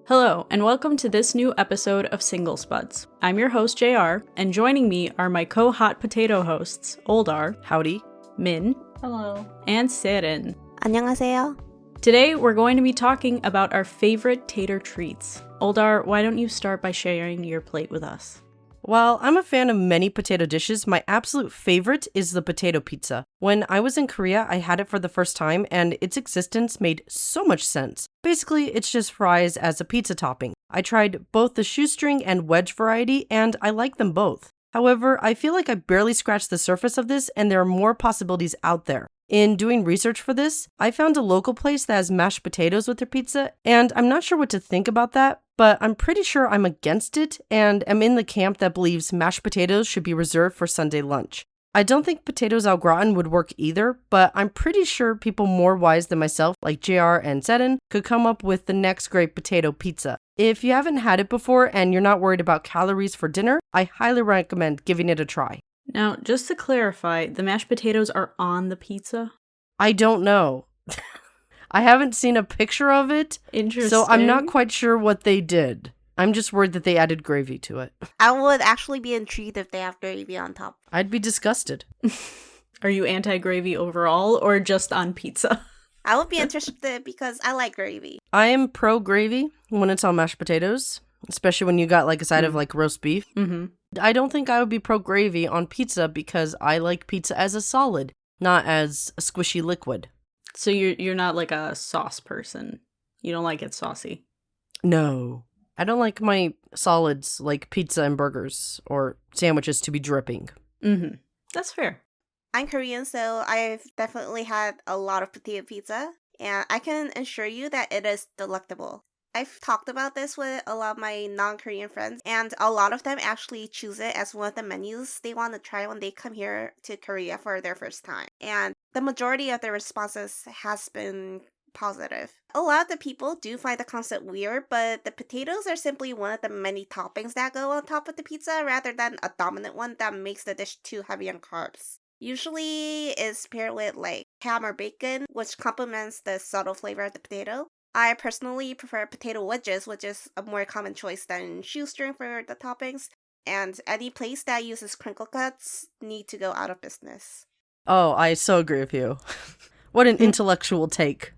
Hello, and welcome to this new episode of Single Spuds. I'm your host, JR, and joining me are my co-hot potato hosts, OldR, Howdy. Min, Hello. and Serin. 안녕하세요. Today, we're going to be talking about our favorite tater treats. OldR, why don't you start by sharing your plate with us? While I'm a fan of many potato dishes, my absolute favorite is the potato pizza. When I was in Korea, I had it for the first time, and its existence made so much sense. Basically, it's just fries as a pizza topping. I tried both the shoestring and wedge variety, and I like them both. However, I feel like I barely scratched the surface of this, and there are more possibilities out there. In doing research for this, I found a local place that has mashed potatoes with their pizza, and I'm not sure what to think about that, but I'm pretty sure I'm against it and am in the camp that believes mashed potatoes should be reserved for Sunday lunch. I don't think potatoes au gratin would work either, but I'm pretty sure people more wise than myself, like JR and Serin, could come up with the next great potato pizza. If you haven't had it before and you're not worried about calories for dinner, I highly recommend giving it a try. Now, just to clarify, the mashed potatoes are on the pizza? I don't know. I haven't seen a picture of it, Interesting. so I'm not quite sure what they did. I'm just worried that they added gravy to it. I would actually be intrigued if they have gravy on top. I'd be disgusted. Are you anti-gravy overall, or just on pizza? I would be interested because I like gravy. I am pro gravy when it's on mashed potatoes, especially when you got like a side of like roast beef. Mm-hmm. I don't think I would be pro gravy on pizza because I like pizza as a solid, not as a squishy liquid. So you're not like a sauce person. You don't like it saucy. No. I don't like my solids like pizza and burgers or sandwiches to be dripping. Mm-hmm. That's fair. I'm Korean, so I've definitely had a lot of potato pizza, and I can assure you that it is delectable. I've talked about this with a lot of my non-Korean friends, and a lot of them actually choose it as one of the menus they want to try when they come here to Korea for their first time. And the majority of their responses has been positive. A lot of the people do find the concept weird, but the potatoes are simply one of the many toppings that go on top of the pizza rather than a dominant one that makes the dish too heavy on carbs. Usually it's paired with like ham or bacon, which complements the subtle flavor of the potato. I personally prefer potato wedges, which is a more common choice than shoestring for the toppings, and any place that uses crinkle cuts need to go out of business. Oh, I so agree with you. What an intellectual take.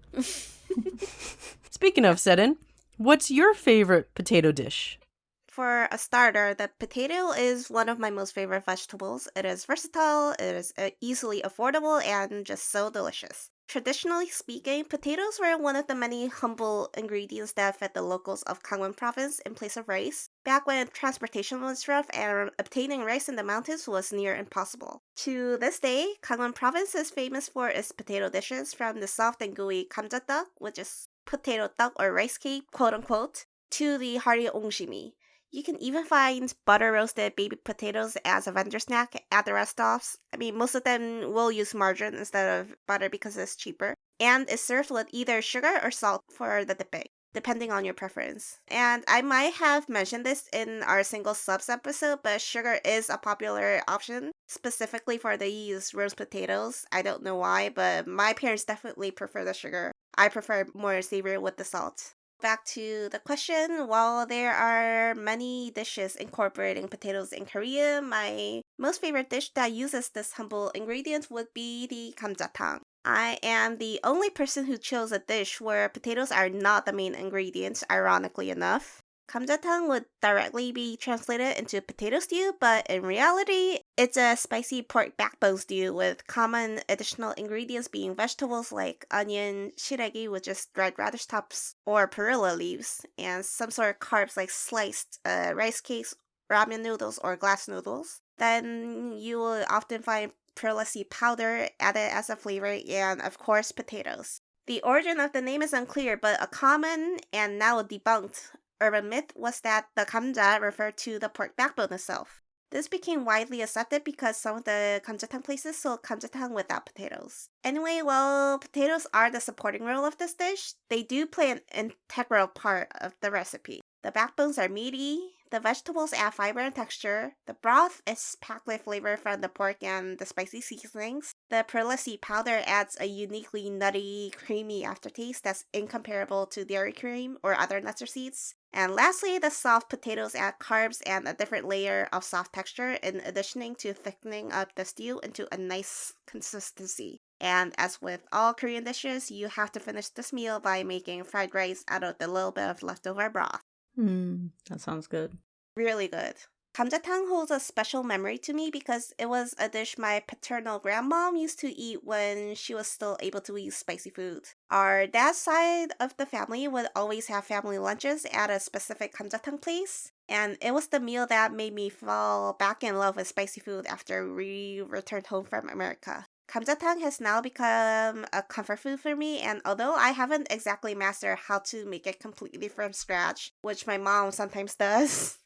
Speaking of Serin, what's your favorite potato dish? For a starter, the potato is one of my most favorite vegetables. It is versatile, it is easily affordable, and just so delicious. Traditionally speaking, potatoes were one of the many humble ingredients that fed the locals of Gangwon province in place of rice, back when transportation was rough and obtaining rice in the mountains was near impossible. To this day, Gangwon province is famous for its potato dishes, from the soft and gooey kamjatdak, which is potato duck or rice cake, quote-unquote, to the hearty ongshimi. You can even find butter-roasted baby potatoes as a vendor snack at the rest stops. I mean, most of them will use margarine instead of butter because it's cheaper. And it's served with either sugar or salt for the dipping, depending on your preference. And I might have mentioned this in our single subs episode, but sugar is a popular option, specifically for the used roast potatoes. I don't know why, but my parents definitely prefer the sugar. I prefer more savory with the salt. Back to the question, while there are many dishes incorporating potatoes in Korea, my most favorite dish that uses this humble ingredient would be the kamjatang. I am the only person who chose a dish where potatoes are not the main ingredient, ironically enough. Kamjatang would directly be translated into potato stew, but in reality, it's a spicy pork backbone stew with common additional ingredients being vegetables like onion, shiragi, which is dried radish tops, or perilla leaves, and some sort of carbs like sliced rice cakes, ramen noodles, or glass noodles. Then you will often find perilla seed powder added as a flavor, and of course, potatoes. The origin of the name is unclear, but a common and now debunked urban myth was that the kamja referred to the pork backbone itself. This became widely accepted because some of the kamjatang places sold kamjatang without potatoes. Anyway, while potatoes are the supporting role of this dish, they do play an integral part of the recipe. The backbones are meaty, the vegetables add fiber and texture, the broth is packed with flavor from the pork and the spicy seasonings, the perilla seed powder adds a uniquely nutty, creamy aftertaste that's incomparable to dairy cream or other nuts or seeds, And lastly, the soft potatoes add carbs and a different layer of soft texture in addition to thickening up the stew into a nice consistency. And as with all Korean dishes, you have to finish this meal by making fried rice out of the little bit of leftover broth. That sounds good. Really good. Gamjatang holds a special memory to me because it was a dish my paternal grandmom used to eat when she was still able to eat spicy food. Our dad's side of the family would always have family lunches at a specific gamjatang place, and it was the meal that made me fall back in love with spicy food after we returned home from America. Gamjatang has now become a comfort food for me, and although I haven't exactly mastered how to make it completely from scratch, which my mom sometimes does,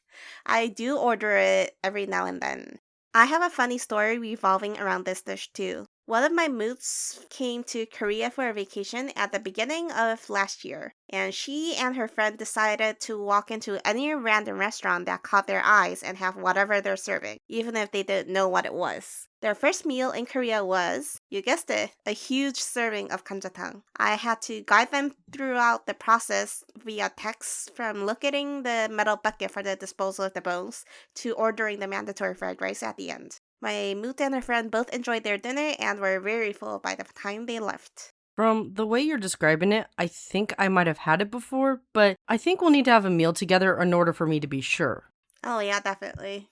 I do order it every now and then. I have a funny story revolving around this dish too. One of my moots came to Korea for a vacation at the beginning of last year, and she and her friend decided to walk into any random restaurant that caught their eyes and have whatever they're serving, even if they didn't know what it was. Their first meal in Korea was, you guessed it, a huge serving of gamjatang. I had to guide them throughout the process via text, from locating the metal bucket for the disposal of the bones to ordering the mandatory fried rice at the end. My moot and her friend both enjoyed their dinner and were very full by the time they left. From the way you're describing it, I think I might have had it before, but I think we'll need to have a meal together in order for me to be sure. Oh yeah, definitely.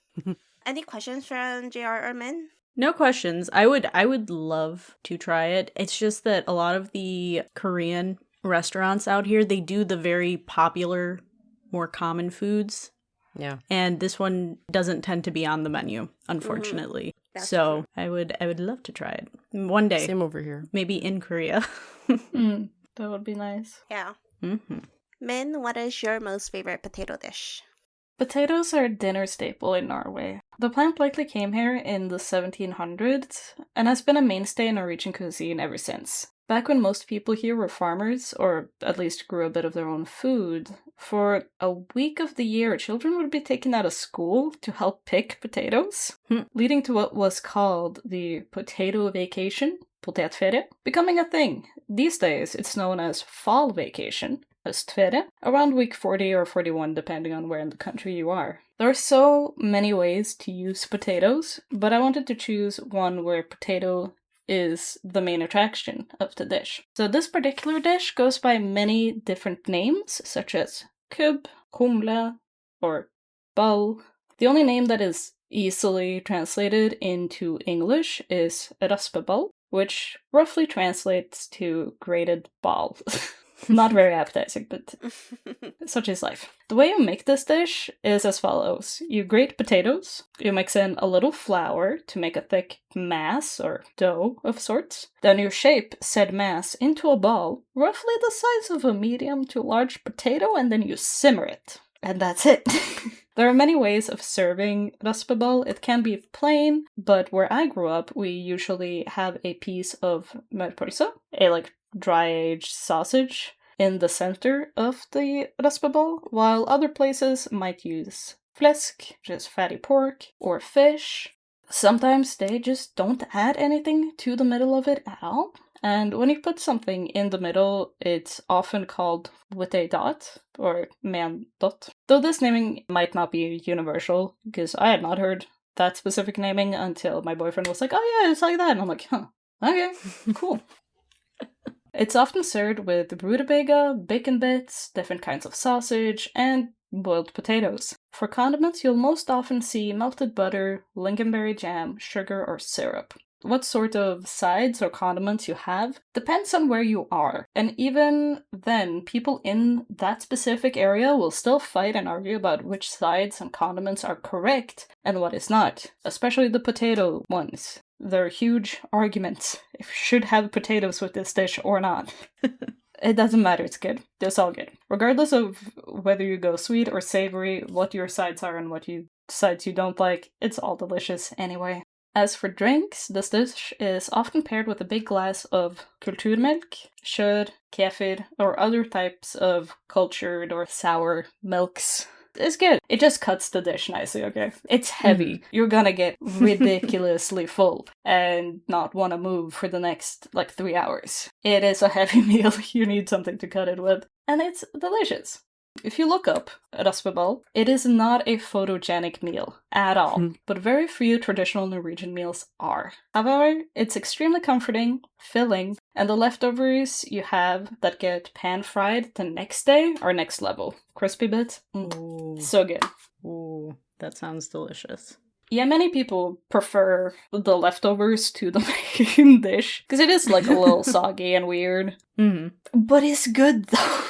Any questions from JR or Min? No questions. I would love to try it. It's just that a lot of the Korean restaurants out here, they do the very popular, more common foods. Yeah. And this one doesn't tend to be on the menu, unfortunately. That's so true. I would love to try it one day. Same over here. Maybe in Korea. That would be nice. Yeah. Mm-hmm. Min, what is your most favorite potato dish? Potatoes are a dinner staple in Norway. The plant likely came here in the 1700s and has been a mainstay in Norwegian cuisine ever since. Back when most people here were farmers, or at least grew a bit of their own food, for a week of the year, children would be taken out of school to help pick potatoes, leading to what was called the potato vacation, potetferie, becoming a thing. These days, it's known as fall vacation, høstferie, around week 40 or 41, depending on where in the country you are. There are so many ways to use potatoes, but I wanted to choose one where potato is the main attraction of the dish. So this particular dish goes by many different names, such as kubb, humle, or ball. The only name that is easily translated into English is raspeball, which roughly translates to grated ball. Not very appetizing, but such is life. The way you make this dish is as follows. You grate potatoes, you mix in a little flour to make a thick mass or dough of sorts. Then you shape said mass into a ball, roughly the size of a medium to large potato, and then you simmer it. And that's it. There are many ways of serving raspeball. It can be plain, but where I grew up, we usually have a piece of mørpølse, a dry-aged sausage, in the center of the raspeball, while other places might use flesk, which is fatty pork, or fish. Sometimes they just don't add anything to the middle of it at all. And when you put something in the middle, it's often called with a dot, or man dot. Though this naming might not be universal, because I had not heard that specific naming until my boyfriend was like, oh yeah, it's like that. And I'm like, huh, okay, cool. It's often served with rutabaga, bacon bits, different kinds of sausage, and boiled potatoes. For condiments, you'll most often see melted butter, lingonberry jam, sugar, or syrup. What sort of sides or condiments you have depends on where you are. And even then, people in that specific area will still fight and argue about which sides and condiments are correct and what is not, especially the potato ones. There are huge arguments if you should have potatoes with this dish or not. It doesn't matter, it's good. It's all good. Regardless of whether you go sweet or savory, what your sides are and what sides you don't like, it's all delicious anyway. As for drinks, this dish is often paired with a big glass of kulturmelk, kjør, kefir, or other types of cultured or sour milks. It's good. It just cuts the dish nicely, okay? It's heavy. You're gonna get ridiculously full and not want to move for the next, 3 hours. It is a heavy meal. You need something to cut it with. And it's delicious. If you look up raspeball, it is not a photogenic meal at all, but very few traditional Norwegian meals are. However, it's extremely comforting, filling, and the leftovers you have that get pan-fried the next day are next level. Crispy bits, so good. Ooh, that sounds delicious. Yeah, many people prefer the leftovers to the main dish, because it is like a little soggy and weird. But it's good though.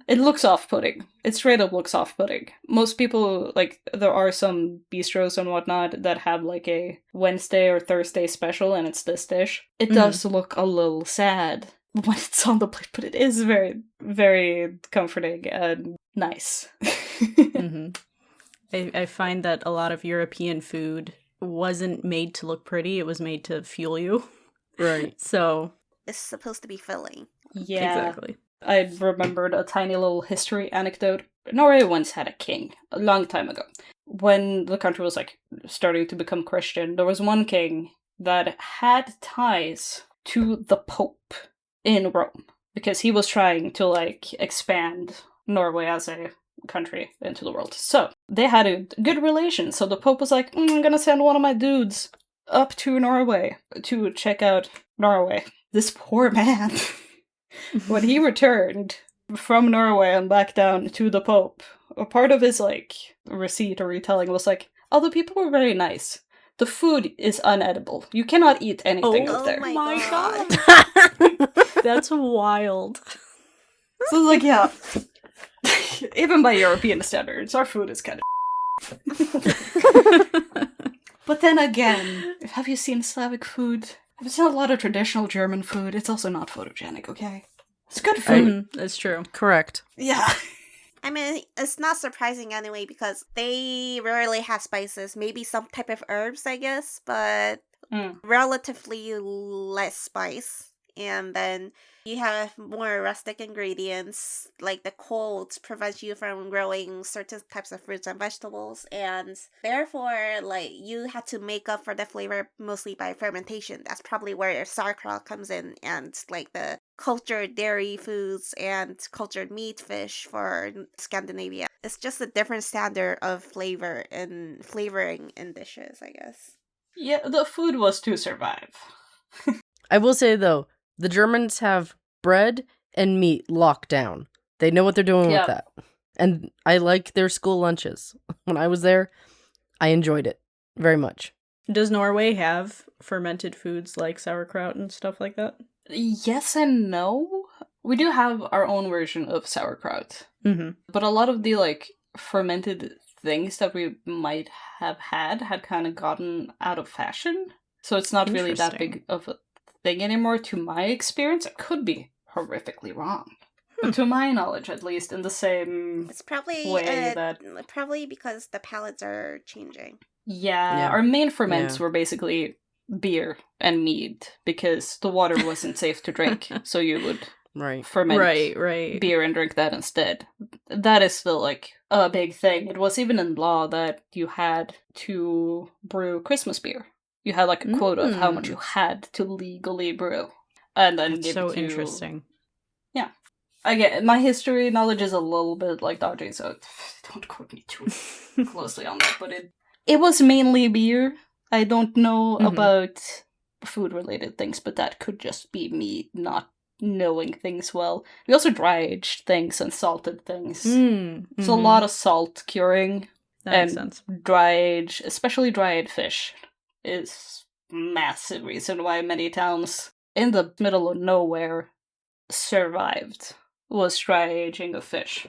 It looks off-putting. It straight up looks off-putting. Most people, like, there are some bistros and whatnot that have, like, a Wednesday or Thursday special, and it's this dish. It does look a little sad when it's on the plate, but it is very, very comforting and nice. I find that a lot of European food wasn't made to look pretty, it was made to fuel you. Right. So... It's supposed to be filling. Yeah. Exactly. I remembered a tiny little history anecdote. Norway once had a king, a long time ago. When the country was, like, starting to become Christian, there was one king that had ties to the Pope in Rome, because he was trying to, like, expand Norway as a country into the world. So, they had a good relation, so the Pope was like, I'm gonna send one of my dudes up to Norway to check out Norway. This poor man... When he returned from Norway and back down to the Pope, a part of his, like, receipt or retelling was like, oh, the people were very nice. The food is unedible. You cannot eat anything up there. Oh my God. That's wild. So, like, yeah. Even by European standards, our food is kind of... But then again, have you seen Slavic food? It's not a lot of traditional German food. It's also not photogenic, okay? It's good food. That's true. Correct. Yeah. I mean, it's not surprising anyway because they rarely have spices. Maybe some type of herbs, I guess, but relatively less spice. And then you have more rustic ingredients, like the cold prevents you from growing certain types of fruits and vegetables, and therefore, like, you had to make up for the flavor mostly by fermentation. That's probably where sauerkraut comes in, and like the cultured dairy foods and cultured meat fish for Scandinavia. It's just a different standard of flavor and flavoring in dishes, I guess. Yeah, the food was to survive. I will say, though, the Germans have bread and meat locked down. They know what they're doing with that. And I like their school lunches. When I was there, I enjoyed it very much. Does Norway have fermented foods like sauerkraut and stuff like that? Yes and no. We do have our own version of sauerkraut. But a lot of the, like, fermented things that we might have had kind of gotten out of fashion. So it's not really that big of a thing anymore, to my experience. I could be horrifically wrong. But to my knowledge, at least, in the same It's probably way that... probably because the palates are changing. Yeah, our main ferments were basically beer and mead, because the water wasn't safe to drink, so you would ferment beer and drink that instead. That is still, like, a big thing. It was even in law that you had to brew Christmas beer. You had, like, a quota of how much you had to legally brew. And then That's give so it to... interesting. Yeah. Again, my history knowledge is a little bit, like, dodgy, so don't quote me too closely on that. But it was mainly beer. I don't know about food-related things, but that could just be me not knowing things well. We also dry-aged things and salted things. So a lot of salt curing. That makes sense. Dry-aged, especially dry-aged fish, is massive reason why many towns in the middle of nowhere survived, was dry-aging of fish.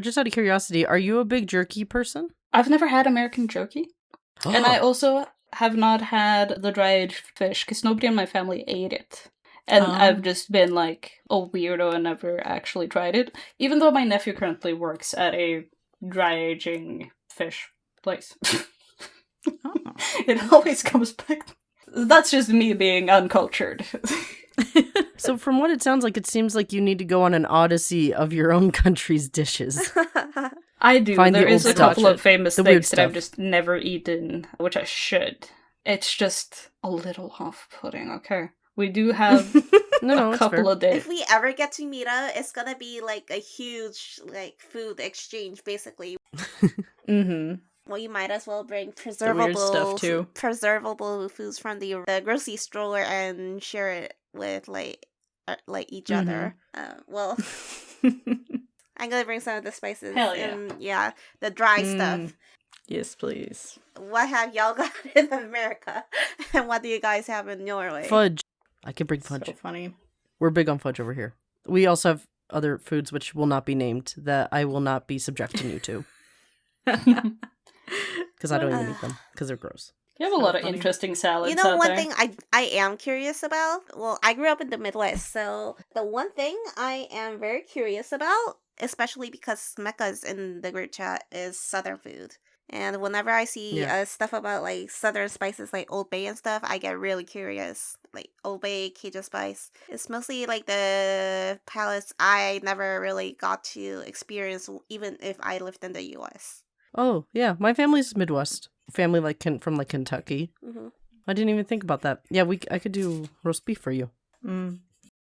Just out of curiosity, are you a big jerky person? I've never had American jerky. And I also have not had the dry-aged fish, because nobody in my family ate it. And I've just been, like, a weirdo and never actually tried it. Even though my nephew currently works at a dry-aging fish place. It always comes back. That's just me being uncultured. So from what it sounds like, it seems like you need to go on an odyssey of your own country's dishes. I do. Find there the is old a couple stuff. of famous The weird things that I've stuff. just never eaten, which I should. It's just a little off-putting, okay? We do have No, a it's couple fair. of days. If we ever get to meet up, it's gonna be like a huge like food exchange, basically. Mm-hmm. Well, you might as well bring The weird stuff, too. preservable foods from the grocery store and share it with like each other. Well, I'm gonna bring some of the spices. Hell yeah. And yeah, the dry stuff. Yes, please. What have y'all got in America, and what do you guys have in Norway? Fudge. I can bring fudge. So funny. We're big on fudge over here. We also have other foods which will not be named that I will not be subjecting you to. Because I don't even eat them. Because they're gross. You have a So lot of funny. interesting salads You know, out one there. thing I am curious about. Well, I grew up in the Midwest, so the one thing I am very curious about, especially because Mecca's in the group chat, is Southern food. And whenever I see Yeah. stuff about like Southern spices, like Old Bay and stuff, I get really curious. Like Old Bay, Cajun spice. It's mostly like the palates I never really got to experience, even if I lived in the U.S. Oh, yeah. My family's Midwest. Family from like Kentucky. Hmm. I didn't even think about that. Yeah, I could do roast beef for you. Mm.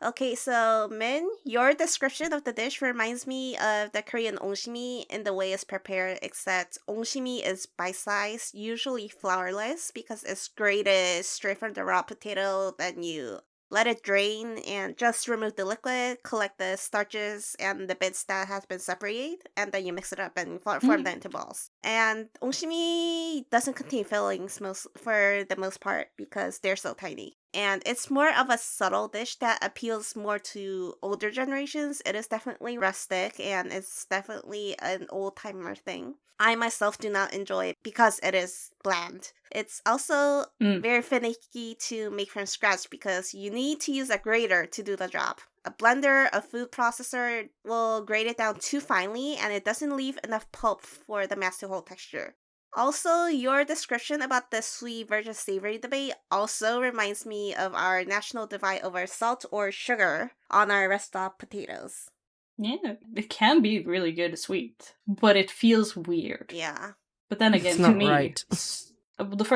Okay, so Min, your description of the dish reminds me of the Korean onshimi in the way it's prepared, except onshimi is bite-sized, usually flourless, because it's grated straight from the raw potato. Then you let it drain and just remove the liquid, collect the starches and the bits that has been separated, and then you mix it up and form that into balls. And onshimi doesn't contain fillings for the most part because they're so tiny. And it's more of a subtle dish that appeals more to older generations. It is definitely rustic and it's definitely an old-timer thing. I myself do not enjoy it because it is bland. It's also very finicky to make from scratch because you need to use a grater to do the job. A blender, a food processor will grate it down too finely and it doesn't leave enough pulp for the mass to hold texture. Also, your description about the sweet versus savory debate also reminds me of our national divide over salt or sugar on our restaurant potatoes. Yeah, it can be really good sweet, but it feels weird. Yeah. But then again, It's to not me, right. the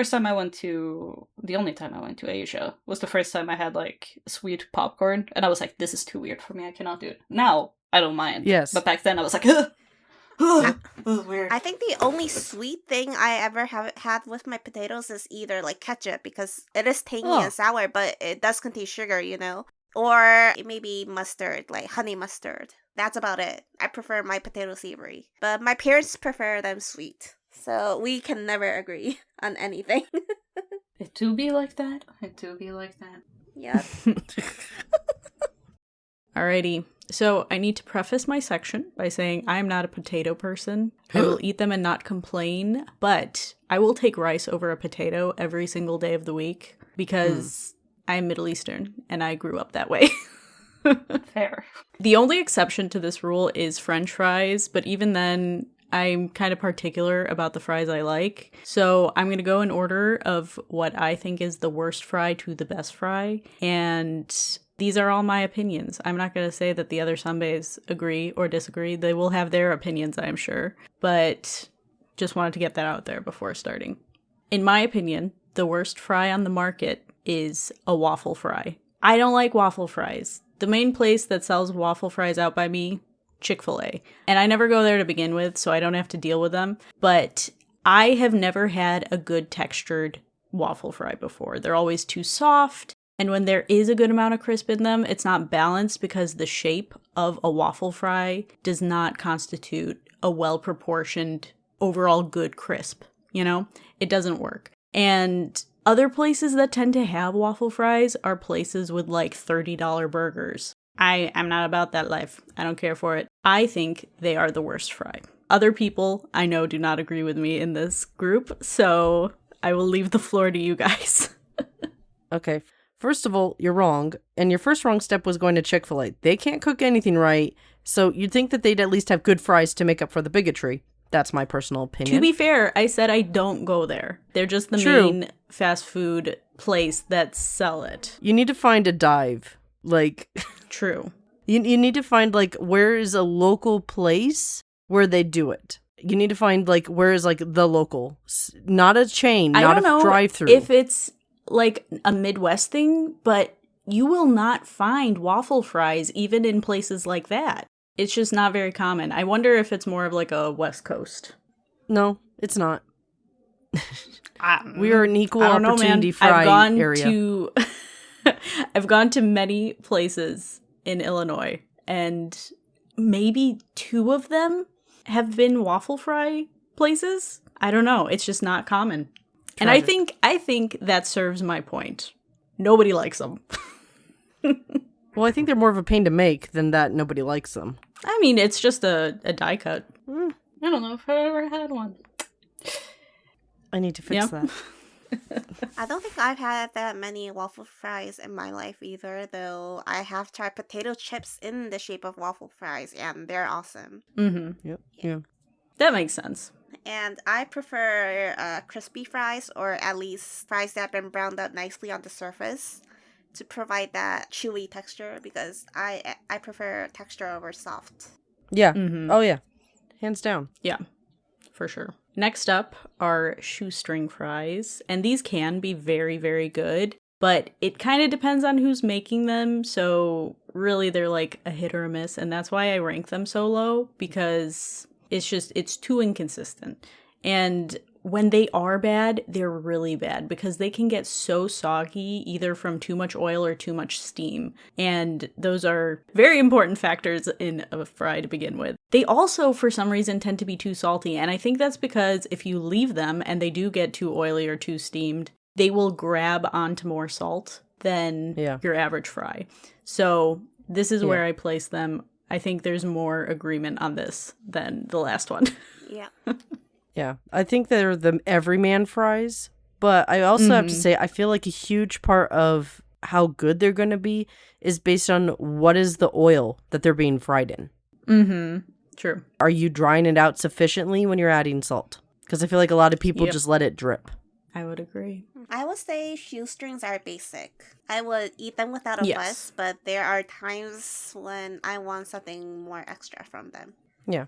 only time I went to Asia was the first time I had like sweet popcorn, and I was like, this is too weird for me, I cannot do it. Now, I don't mind. Yes. But back then I was like, ugh, this is weird. I think the only sweet thing I ever have had with my potatoes is either like ketchup because it is tangy and sour, but it does contain sugar, you know? Or maybe mustard, like honey mustard. That's about it. I prefer my potato savory. But my parents prefer them sweet. So we can never agree on anything. It do be like that. It do be like that. Yep. Alrighty. So I need to preface my section by saying I'm not a potato person. I will eat them and not complain, but I will take rice over a potato every single day of the week because I'm Middle Eastern and I grew up that way. Fair. The only exception to this rule is French fries, but even then, I'm kind of particular about the fries I like. So I'm going to go in order of what I think is the worst fry to the best fry. And these are all my opinions. I'm not going to say that the other Sundaes agree or disagree. They will have their opinions, I'm sure. But just wanted to get that out there before starting. In my opinion, the worst fry on the market is a waffle fry. I don't like waffle fries. The main place that sells waffle fries out by me, Chick-fil-A. And I never go there to begin with, so I don't have to deal with them. But I have never had a good textured waffle fry before. They're always too soft. And when there is a good amount of crisp in them, it's not balanced because the shape of a waffle fry does not constitute a well-proportioned, overall good crisp. You know? It doesn't work. And other places that tend to have waffle fries are places with like $30 burgers. I'm not about that life. I don't care for it. I think they are the worst fry. Other people I know do not agree with me in this group, so I will leave the floor to you guys. Okay. First of all, you're wrong. And your first wrong step was going to Chick-fil-A. They can't cook anything right, so you'd think that they'd at least have good fries to make up for the bigotry. That's my personal opinion. To be fair, I said I don't go there. They're just the main fast food place that sell it. You need to find a dive. Like, True. you need to find, like, where is a local place where they do it. You need to find, like, where is, like, the local. Not a chain, not a drive-through. If it's like a Midwest thing, but you will not find waffle fries even in places like that. It's just not very common. I wonder if it's more of like a West Coast. No, it's not. We are an equal I don't know, opportunity man. fry area. I've gone to many places in Illinois, and maybe 2 of them have been waffle fry places. I don't know. It's just not common. And I think that serves my point. Nobody likes them. Well, I think they're more of a pain to make than that nobody likes them. I mean, it's just a die cut. I don't know if I ever had one. I need to fix that. I don't think I've had that many waffle fries in my life either, though I have tried potato chips in the shape of waffle fries, and they're awesome. Mm-hmm. Yep. Yeah. That makes sense. And I prefer crispy fries, or at least fries that have been browned up nicely on the surface to provide that chewy texture, because I prefer texture over soft. Yeah. Mm-hmm. Oh, yeah. Hands down. Yeah, for sure. Next up are shoestring fries, and these can be very, very good, but it kind of depends on who's making them, so really they're like a hit or a miss, and that's why I rank them so low, because it's too inconsistent. And when they are bad, they're really bad, because they can get so soggy either from too much oil or too much steam. And those are very important factors in a fry to begin with. They also, for some reason, tend to be too salty. And I think that's because if you leave them and they do get too oily or too steamed, they will grab onto more salt than your average fry. So this is where I place them. I think there's more agreement on this than the last one. Yeah. Yeah, I think they're the everyman fries, but I also have to say, I feel like a huge part of how good they're going to be is based on what is the oil that they're being fried in. Mm-hmm. True. Are you drying it out sufficiently when you're adding salt? Because I feel like a lot of people just let it drip. I would agree. I would say shoestrings are basic. I would eat them without a fuss, but there are times when I want something more extra from them. Yeah.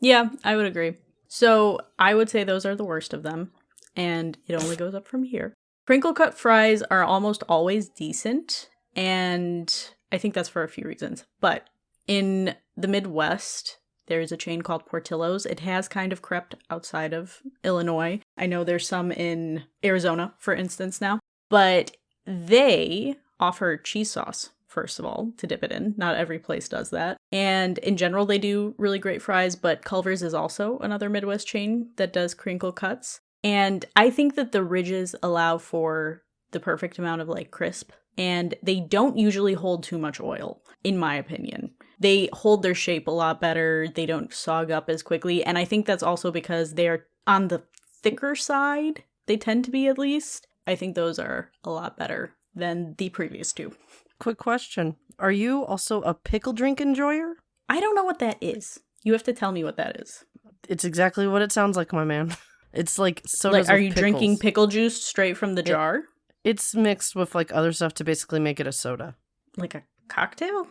Yeah, I would agree. So I would say those are the worst of them, and it only goes up from here. Crinkle cut fries are almost always decent, and I think that's for a few reasons. But in the Midwest, there's a chain called Portillo's. It has kind of crept outside of Illinois. I know there's some in Arizona, for instance, now. But they offer cheese sauce, first of all, to dip it in. Not every place does that. And in general, they do really great fries, but Culver's is also another Midwest chain that does crinkle cuts. And I think that the ridges allow for the perfect amount of like crisp, and they don't usually hold too much oil, in my opinion. They hold their shape a lot better. They don't sog up as quickly. And I think that's also because they're on the thicker side. They tend to be, at least. I think those are a lot better than the previous two. Quick question. Are you also a pickle drink enjoyer? I don't know what that is. You have to tell me what that is. It's exactly what it sounds like, my man. It's like sodas Are with you pickles. drinking pickle juice straight from the jar? It's mixed with like other stuff to basically make it a soda. Like a cocktail?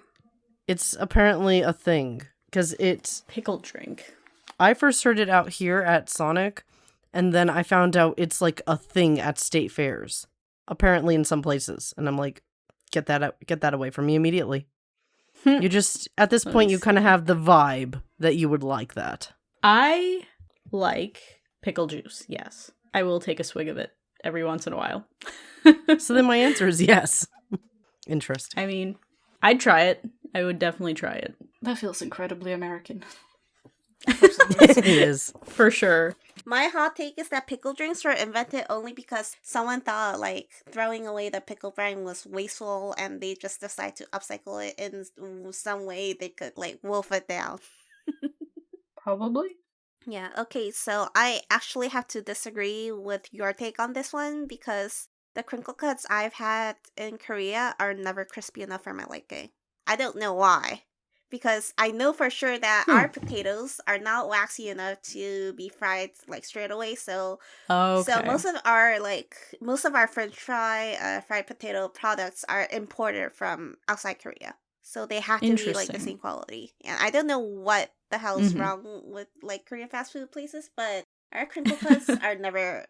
It's apparently a thing because it's Pickle drink. I first heard it out here at Sonic, and then I found out it's like a thing at state fairs, apparently in some places, and I'm like, get that away from me immediately. You just at this point you kind of have the vibe that you would like that. I like pickle juice. Yes, I will take a swig of it every once in a while. So then my answer is yes. Interesting. I mean, I'd try it. I would definitely try it. That feels incredibly American. It is. For sure. My hot take is that pickle drinks were invented only because someone thought like throwing away the pickle brine was wasteful, and they just decided to upcycle it in some way they could like wolf it down. Probably. Yeah, okay, so I actually have to disagree with your take on this one, because the crinkle cuts I've had in Korea are never crispy enough for my liking. I don't know why. Because I know for sure that our potatoes are not waxy enough to be fried like straight away. So most of our French fried potato products are imported from outside Korea. So they have to be like the same quality. And I don't know what the hell is wrong with like Korean fast food places, but our crinkle cuts are never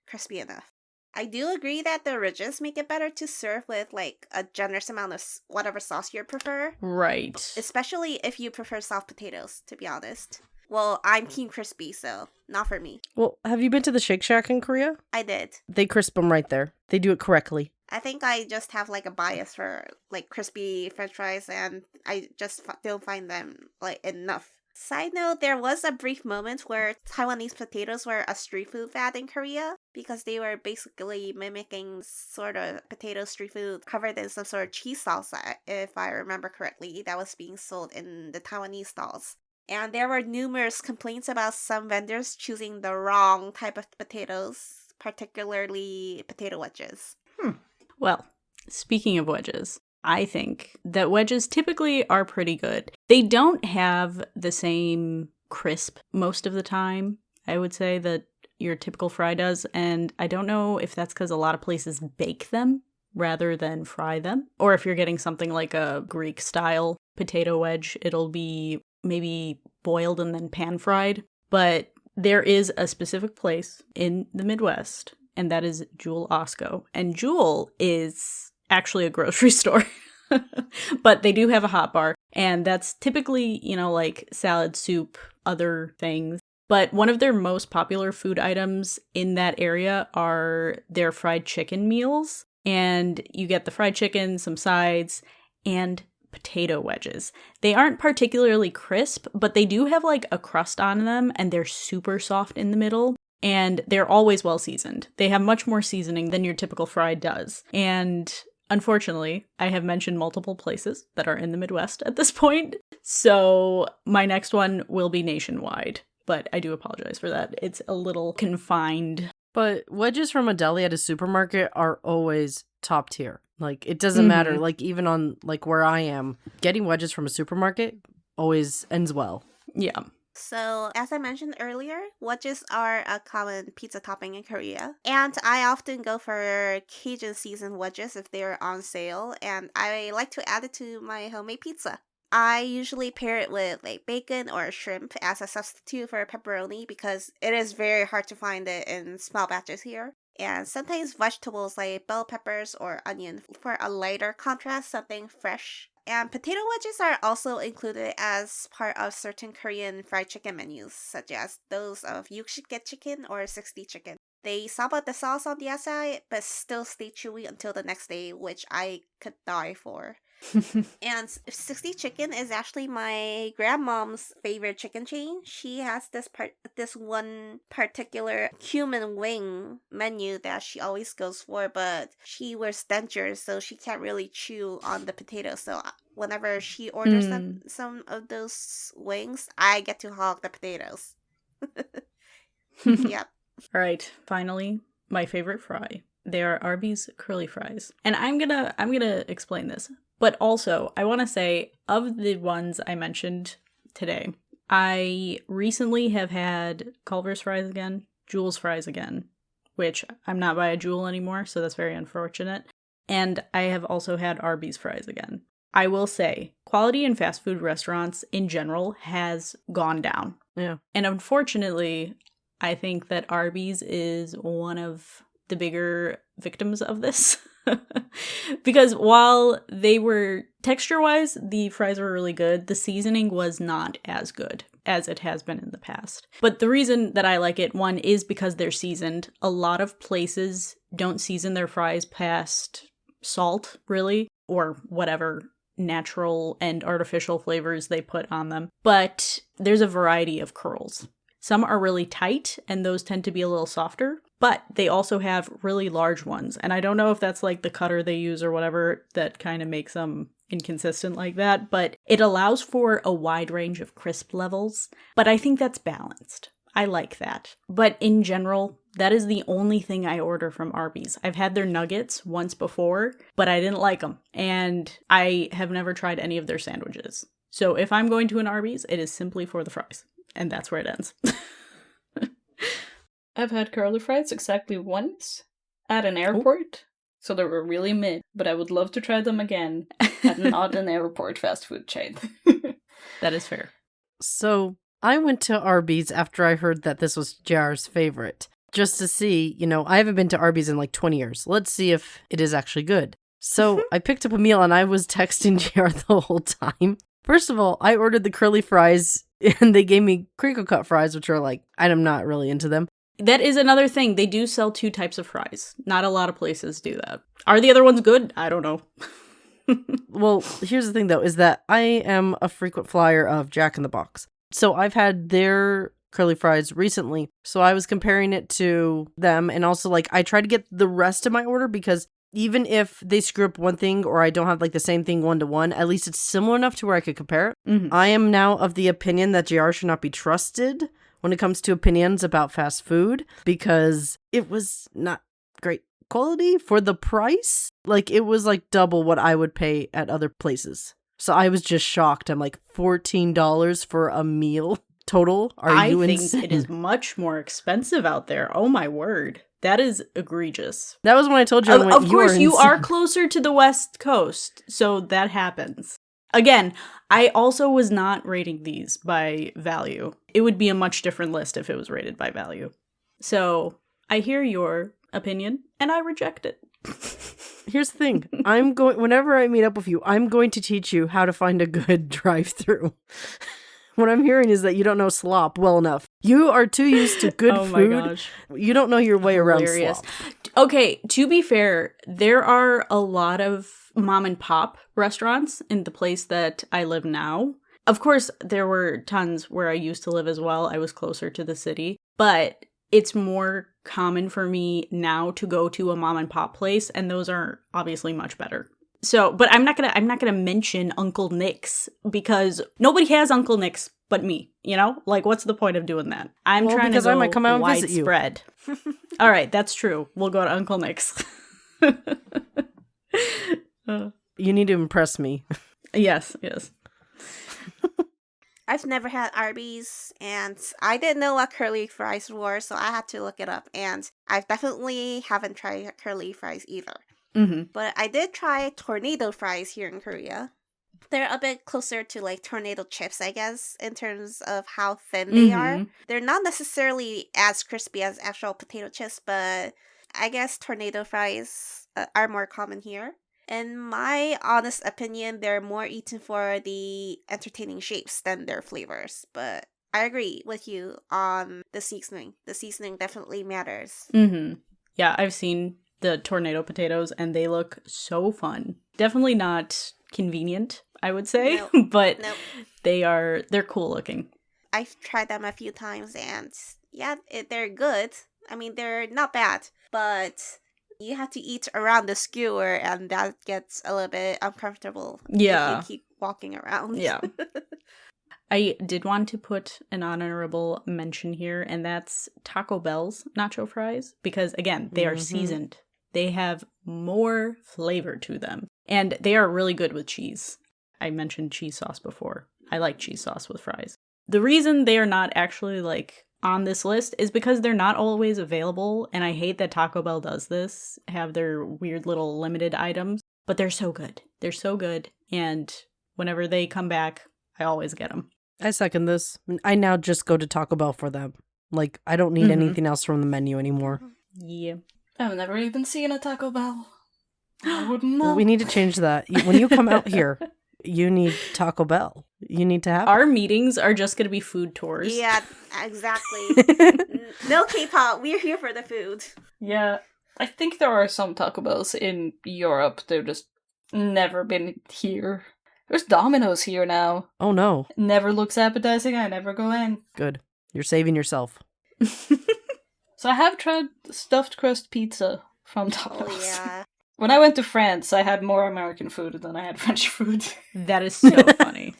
crispy enough. I do agree that the ridges make it better to serve with like a generous amount of whatever sauce you prefer. Right. Especially if you prefer soft potatoes, to be honest. Well, I'm Team Crispy, so not for me. Well, have you been to the Shake Shack in Korea? I did. They crisp them right there. They do it correctly. I think I just have like a bias for like crispy french fries, and I just don't find them like enough. Side note, there was a brief moment where Taiwanese potatoes were a street food fad in Korea because they were basically mimicking sort of potato street food covered in some sort of cheese salsa, if I remember correctly, that was being sold in the Taiwanese stalls. And there were numerous complaints about some vendors choosing the wrong type of potatoes, particularly potato wedges. Well, speaking of wedges, I think that wedges typically are pretty good. They don't have the same crisp most of the time, I would say, that your typical fry does. And I don't know if that's because a lot of places bake them rather than fry them. Or if you're getting something like a Greek style potato wedge, it'll be maybe boiled and then pan fried. But there is a specific place in the Midwest, and that is Jewel Osco. And Jewel is actually a grocery store. But they do have a hot bar, and that's typically, like salad, soup, other things. But one of their most popular food items in that area are their fried chicken meals. And you get the fried chicken, some sides, and potato wedges. They aren't particularly crisp, but they do have like a crust on them, and they're super soft in the middle. And they're always well seasoned. They have much more seasoning than your typical fry does. And unfortunately, I have mentioned multiple places that are in the Midwest at this point. So my next one will be nationwide. But I do apologize for that. It's a little confined. But wedges from a deli at a supermarket are always top tier. Like, it doesn't matter. Like, even on, like, where I am, getting wedges from a supermarket always ends well. Yeah. So, as I mentioned earlier, wedges are a common pizza topping in Korea. And I often go for Cajun seasoned wedges if they're on sale, and I like to add it to my homemade pizza. I usually pair it with like bacon or shrimp as a substitute for pepperoni because it is very hard to find it in small batches here. And sometimes vegetables like bell peppers or onion for a lighter contrast, something fresh. And potato wedges are also included as part of certain Korean fried chicken menus, such as those of Yukshige chicken or 60 chicken. They sop out the sauce on the outside, but still stay chewy until the next day, which I could die for. And 60 Chicken is actually my grandmom's favorite chicken chain. She has this one particular cumin wing menu that she always goes for, but she wears dentures, so she can't really chew on the potatoes. So whenever she orders some of those wings, I get to hog the potatoes. Yep. All right, finally, my favorite fry. They are Arby's curly fries. And I'm gonna explain this. But also, I want to say, of the ones I mentioned today, I recently have had Culver's fries again, Jewel's fries again, which I'm not by a Jewel anymore, so that's very unfortunate. And I have also had Arby's fries again. I will say, quality in fast food restaurants in general has gone down. Yeah. And unfortunately, I think that Arby's is one of the bigger victims of this. Because while they were, texture-wise, the fries were really good, the seasoning was not as good as it has been in the past. But the reason that I like it, one, is because they're seasoned. A lot of places don't season their fries past salt, really, or whatever natural and artificial flavors they put on them. But there's a variety of curls. Some are really tight, and those tend to be a little softer, but they also have really large ones. And I don't know if that's like the cutter they use or whatever that kind of makes them inconsistent like that, but it allows for a wide range of crisp levels. But I think that's balanced. I like that. But in general, that is the only thing I order from Arby's. I've had their nuggets once before, but I didn't like them. And I have never tried any of their sandwiches. So if I'm going to an Arby's, it is simply for the fries. And that's where it ends. I've had curly fries exactly once at an airport, so they were really mid, but I would love to try them again at not an airport fast food chain. That is fair. So I went to Arby's after I heard that this was JR's favorite. just to see, I haven't been to Arby's in like 20 years. Let's see if it is actually good. So I picked up a meal and I was texting JR the whole time. First of all, I ordered the curly fries and they gave me crinkle cut fries, which are like, I'm not really into them. That is another thing. They do sell 2 types of fries. Not a lot of places do that. Are the other ones good? I don't know. Well, here's the thing though, is that I am a frequent flyer of Jack in the Box. So I've had their curly fries recently. So I was comparing it to them. And also like, I tried to get the rest of my order because even if they screw up one thing or I don't have like the same thing 1-to-1, at least it's similar enough to where I could compare it. Mm-hmm. I am now of the opinion that JR should not be trusted when it comes to opinions about fast food because it was not great quality for the price. Like it was like double what I would pay at other places. So I was just shocked. I'm like $14 for a meal total. Are you insane? I think it is much more expensive out there. Oh my word. That is egregious. That was when I told you. Of course, you are closer to the West Coast, so that happens. Again, I also was not rating these by value. It would be a much different list if it was rated by value. So I hear your opinion, and I reject it. Here's the thing. Whenever I meet up with you, I'm going to teach you how to find a good drive-thru. What I'm hearing is that you don't know slop well enough. You are too used to good food. My gosh. You don't know your way around slop. Okay, to be fair, there are a lot of mom and pop restaurants in the place that I live now. Of course, there were tons where I used to live as well. I was closer to the city. But it's more common for me now to go to a mom and pop place, and those are obviously much better. So, but I'm not gonna mention Uncle Nick's because nobody has Uncle Nick's but me, Like, what's the point of doing that? I'm trying to go I might come out and visit you. widespread. All right, that's true. We'll go to Uncle Nick's. You need to impress me. Yes. I've never had Arby's, and I didn't know what curly fries were, so I had to look it up, and I definitely haven't tried curly fries either. Mm-hmm. But I did try tornado fries here in Korea. They're a bit closer to like tornado chips, I guess, in terms of how thin they are. They're not necessarily as crispy as actual potato chips, but I guess tornado fries are more common here. In my honest opinion, they're more eaten for the entertaining shapes than their flavors. But I agree with you on the seasoning. The seasoning definitely matters. Mm-hmm. Yeah, I've seen the tornado potatoes and they look so fun. Definitely not convenient, I would say, but they're cool looking. I've tried them a few times and yeah, they're good. I mean, they're not bad, but you have to eat around the skewer and that gets a little bit uncomfortable if you keep walking around. Yeah. I did want to put an honorable mention here, and that's Taco Bell's nacho fries, because again, they are seasoned. They have more flavor to them, and they are really good with cheese. I mentioned cheese sauce before. I like cheese sauce with fries. The reason they are not actually like on this list is because they're not always available, and I hate that Taco Bell does this, have their weird little limited items, but they're so good. They're so good, and whenever they come back, I always get them. I second this. I now just go to Taco Bell for them. Like, I don't need anything else from the menu anymore. Yeah. I've never even seen a Taco Bell. I wouldn't know. Well, we need to change that. When you come out here, you need Taco Bell. You need to have Our meetings are just going to be food tours. Yeah, exactly. No K-pop. We're here for the food. Yeah. I think there are some Taco Bells in Europe. They've just never been here. There's Domino's here now. Oh no. Never looks appetizing. I never go in. Good. You're saving yourself. So I have tried stuffed crust pizza from Domino's. Oh, yeah. When I went to France, I had more American food than I had French food. That is so funny.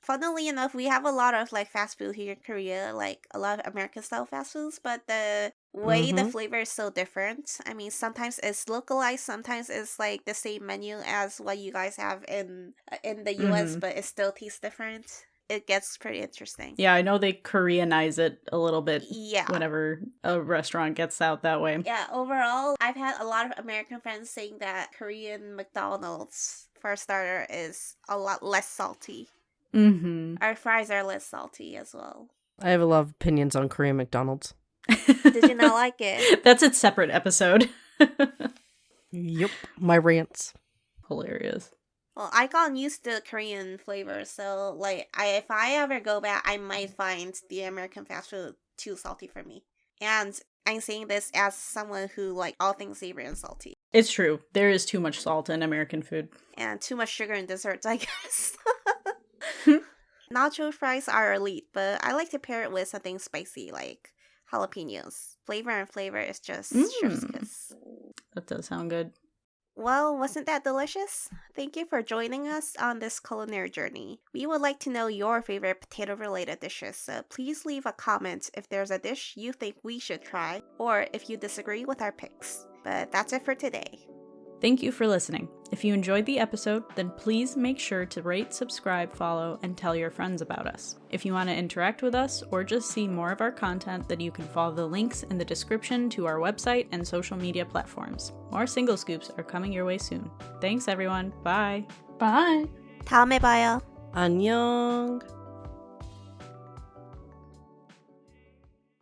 Funnily enough, we have a lot of like fast food here in Korea, like a lot of American style fast foods, but the way the flavor is so different. I mean, sometimes it's localized, sometimes it's like the same menu as what you guys have in the US, but it still tastes different. It gets pretty interesting. Yeah, I know they Koreanize it a little bit Yeah. whenever a restaurant gets out that way. Yeah, overall, I've had a lot of American friends saying that Korean McDonald's, for a starter, is a lot less salty. Mm-hmm. Our fries are less salty as well. I have a lot of opinions on Korean McDonald's. Did you not like it? That's its separate episode. Yep, my rants. Hilarious. Well, I got used to Korean flavors, so like, if I ever go back, I might find the American fast food too salty for me. And I'm saying this as someone who like all things savory and salty, It's true. There is too much salt in American food. and too much sugar in desserts, I guess. Nacho fries are elite, but I like to pair it with something spicy like jalapenos. Flavor and flavor is just chef's kiss. That does sound good. Well, wasn't that delicious? Thank you for joining us on this culinary journey. We would like to know your favorite potato-related dishes, so please leave a comment if there's a dish you think we should try, or if you disagree with our picks. But that's it for today. Thank you for listening. If you enjoyed the episode, then please make sure to rate, subscribe, follow, and tell your friends about us. If you want to interact with us or just see more of our content, then you can follow the links in the description to our website and social media platforms. More single scoops are coming your way soon. Thanks everyone. Bye. Bye! 다음에 봐요. 안녕.